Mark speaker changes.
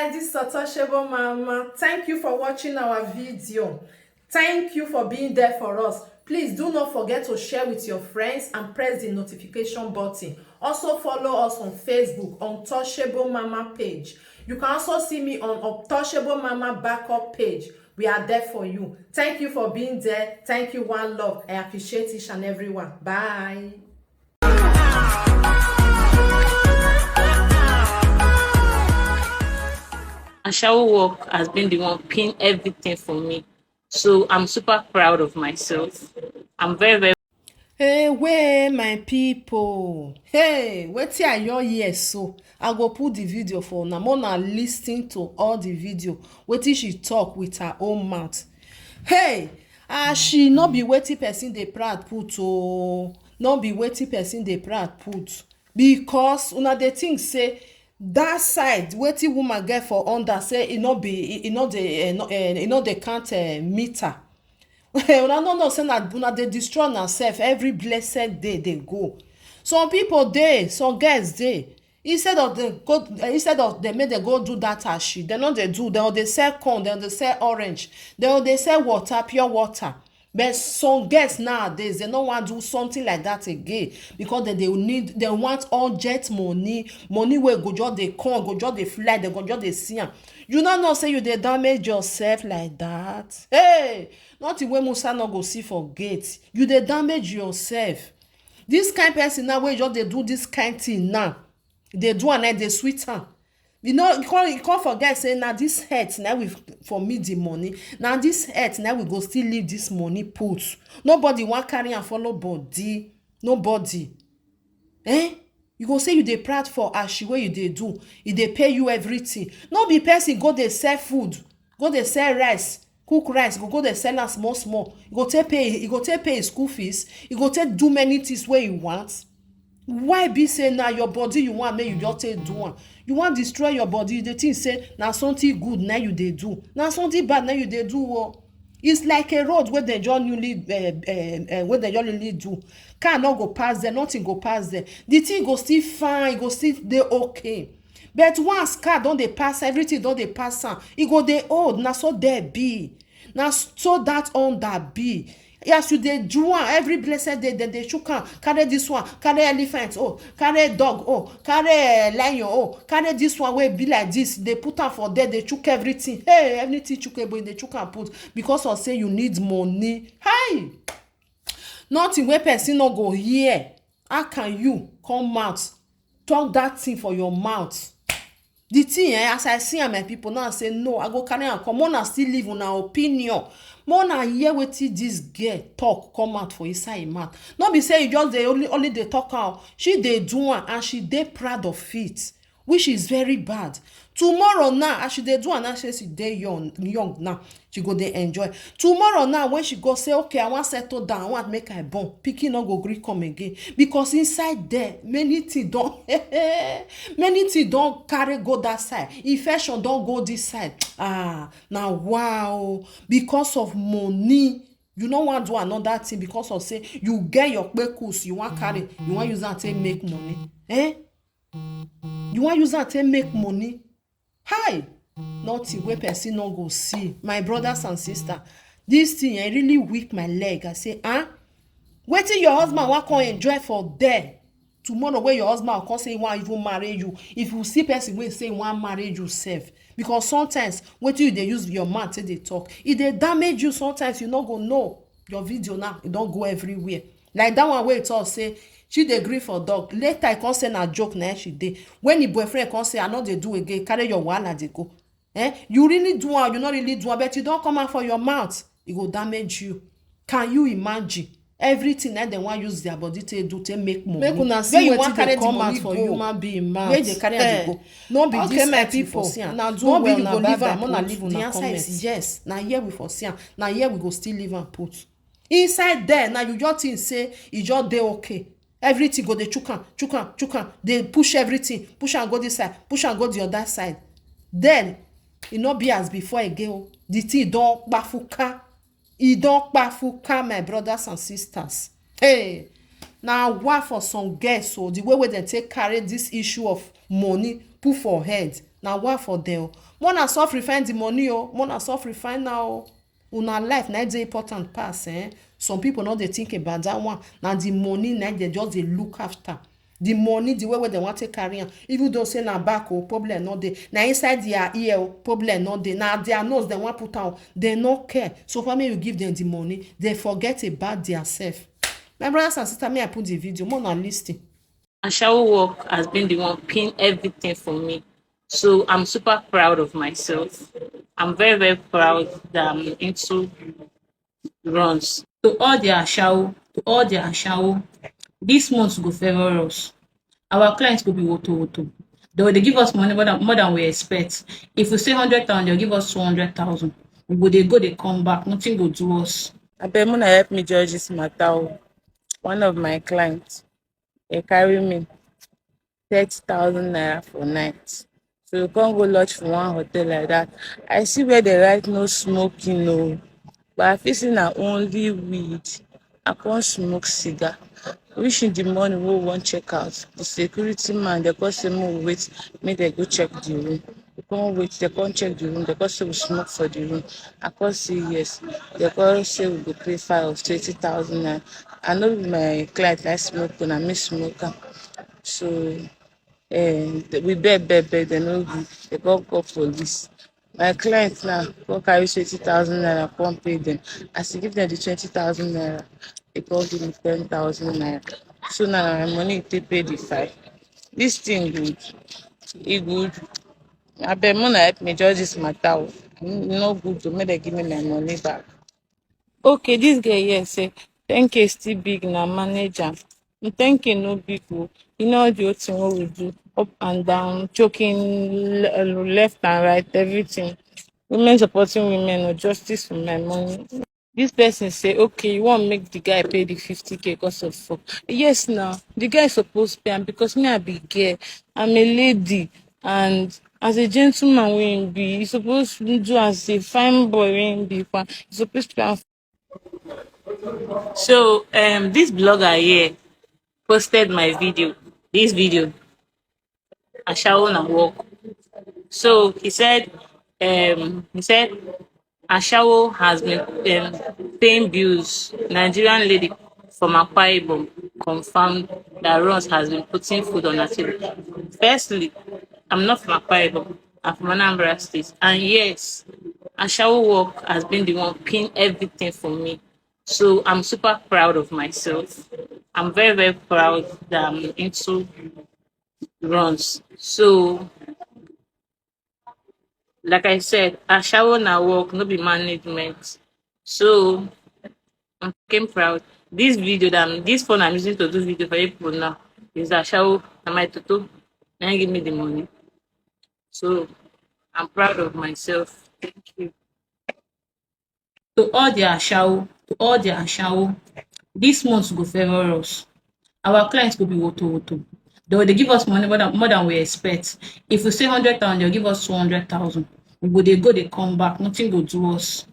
Speaker 1: guys, this is Untouchable Mama. Thank you for watching our video. Thank you for being there for us. Please do not forget to share with your friends and press the notification button. Also follow us on Facebook, Untouchable Mama page. You can also see me on Untouchable Mama backup page. We are there for you. Thank you for being there. Thank you, one love. I appreciate each and everyone. Bye.
Speaker 2: Ashew work has been the one paying everything for me. So I'm super proud of myself. I'm very
Speaker 1: Hey, where my people? Hey, wetin I your hear so? I go put the video for una. Una lis ten to all the video. Wetin she talk with her own mouth. Hey, she no be wetin person dey proud put o. No be wetin person dey proud put. Because una dey think say that side wetin woman get for under say e no dey count meter. Una no know say na una dey destroy una sef every blessed day dey go. Some people dey, some girls dey, instead of dem make dem go do that ashi, dem no dey do. Dem dey sell corn, dem dey sell orange, dem dey sell water, pure water. But some girls nowadays dem no wan do something like that again because dem want urgent money wey go just dey come, go just dey fly, dem go just dey see am. You no know say you dey damage yourself like that. Hey, nothing wey Musa no go see for gate. You dey damage yourself. This kind person now wey just dey do this kind thing now, dey do am and dey sweet am. You know, you can't forget say na this health na we for me the money. Na this health na we go still leave this money put. Nobody wan carry am follow body. Nobody. You go say you dey proud for Ashew wey you dey do. E dey pay you everything. No be person go dey sell food, go dey sell rice, cook rice, go dey sell am small small. E go take pay his school fees. E go take do many things wey you want. Why be say na your body you want make you just take do am? You wan destroy your body. You dey think say na something good na you dey do, na something bad na you dey do o. It's like a road wey dem just newly do. Car no go pass there, nothing go pass there. The thing go still fine, e go still dey okay. But once car don dey pass, everything don dey pass am, e go dey old. Na so there be. Na so that under be. As you dey do am every blessed day, dem dey chook am. Carry this one, carry elephant, oh, carry dog, oh, carry lion, oh, carry this one wey be like this. Dey put am for there, dey chook everything. Hey, everything chookable, dey chook am put because of say you need money. Hi, nothing wey person no go hear. How can you come out talk that thing for your mouth? The thing as I see am, my people now say no, I go carry am come. Una still live una opinion. Una hear wetin this girl talk come out for inside im mouth. No be say you just dey only dey talk am. She dey do am and she dey proud of it, which is very bad. Tomorrow now, as she dey do am now, say she dey young now, she go dey enjoy. Tomorrow now, when she go say, okay, I wan settle down, I want make I born, pikin no go gree come again because inside there many things don carry go that side. Infection don go this side. Now wow, because of money. You no wan do another thing because of say you get your kpekus, you wan carry, you wan use am take make money. You wan use am take make money. Hi, nothing wey person no go see. My brothers and sisters, this thing really weak my leg. I say, wetin your husband wan come enjoy for there? Tomorrow wey your husband come say he wan even marry you, if you see person wey say he wan marry you sef, because sometimes wetin you dey use your mouth take dey talk, e dey damage you. Sometimes you no go know. Your video now, e don go everywhere. Like that one wey e talk say she dey gree for dog. Later I come say na joke na she dey. When the boyfriend come say I no dey do again, carry your wahala dey go. You really do am, you no really do am, but you don come out for your mouth, e go damage you. Can you imagine? Everything that dem wan use their body take do take make money. Make una see wetin dey come out for human being mouth. Where dey carry am dey go? No be this my people. Na do well na bad bad. Una leave una comment. The answer is yes. Na here we for see am. Na here we go still leave am put. Inside there, now you just think say e just dey okay. Everything go dey chook am. Dey push everything, push am go this side, push am go the other side. Then e no be as before again. The thing don kpafuka. E don kpafuka, my brothers and sisters. Hey, na why for some girls, so the way wey dem take carry this issue of money put for head na wa for dem. More na soft refine the money o, more na soft refine now o. Una life na dey important pass. Some people no dey think about that one. Na the money na dem just dey look after. The money, the way wey dem wan take carry am, even though say na back o, problem no dey. Na inside their ear o, problem no dey. Na their nose dem wan put am, dem no care. So far make you give dem the money, dem forget about their self. My brothers and sisters, may I put the video, more na lis ten.
Speaker 2: Ashew work has been the one paying everything for me. So I'm super proud of myself. I'm very, very proud that I'm into runs. To all the Ashew, this month go favor us. Our clients go be woto. They will dey give us money more than we expect. If we say 100,000, they'll give us 200,000. We go, they come back. Nothing go do us.
Speaker 3: Abeg una help me judge this matter o. One of my clients dey carry me 30,000 naira for night. So we come go lodge for one hotel like that. I see where they write no smoking o, but I feel say na only weed. I come smoke cigar. Reach in the morning wey we wan check out, the security man dey come say make we wait make dem go check the room. We come wait, dem come check the room, dem come say we smoke for the room. I come say yes. Dem come say we go pay fine of 20,000 naira. I no be my client like smoke o, na me smoke am. So we beg, dem no gree. Dem come call police. My client now come carry 20,000 naira come pay dem. As e give dem the 20,000 naira, they come give me 10,000 naira. So now na my money take pay the fine. This thing good, e good. Abeg una help me judge this matter o. E no good o, make dem give me my money back. Okay, this girl here say 10k still big, na manage am. 10k no big o. You know all the whole thing wey we do, up and down, choking left and right, everything. Women supporting women o, justice for my money. This person say, okay, you wan make the guy pay the 50k because of fuck. Yes now, the guy suppose pay am because me I be girl, I'm a lady, and as a gentleman wey him be, he suppose do as a fine boy wey him be, he suppose pay am.
Speaker 2: So this blogger here posted my video. This video, Ashew Nawooh. So he said Ashew has been paying bills. Nigerian lady from Akwa Ibom confirmed that Ross has been putting food on her table. Firstly, I'm not from Akwa Ibom. I'm from Anambra State. And yes, Ashew work has been the one paying everything for me. So I'm super proud of myself. I'm very, very proud that I'm into runs. So like I said, Ashew na work, no be management. So I'm fucking proud. This phone I'm using to do video for people now is Ashew and my Toto. Now give me the money. So I'm proud of myself. Thank you. To all the Ashew, this month go favor us. Our clients go be woto. They will give us money more than we expect. If we say 100,000, they'll give us 200,000. We go, they come back. Nothing go do us.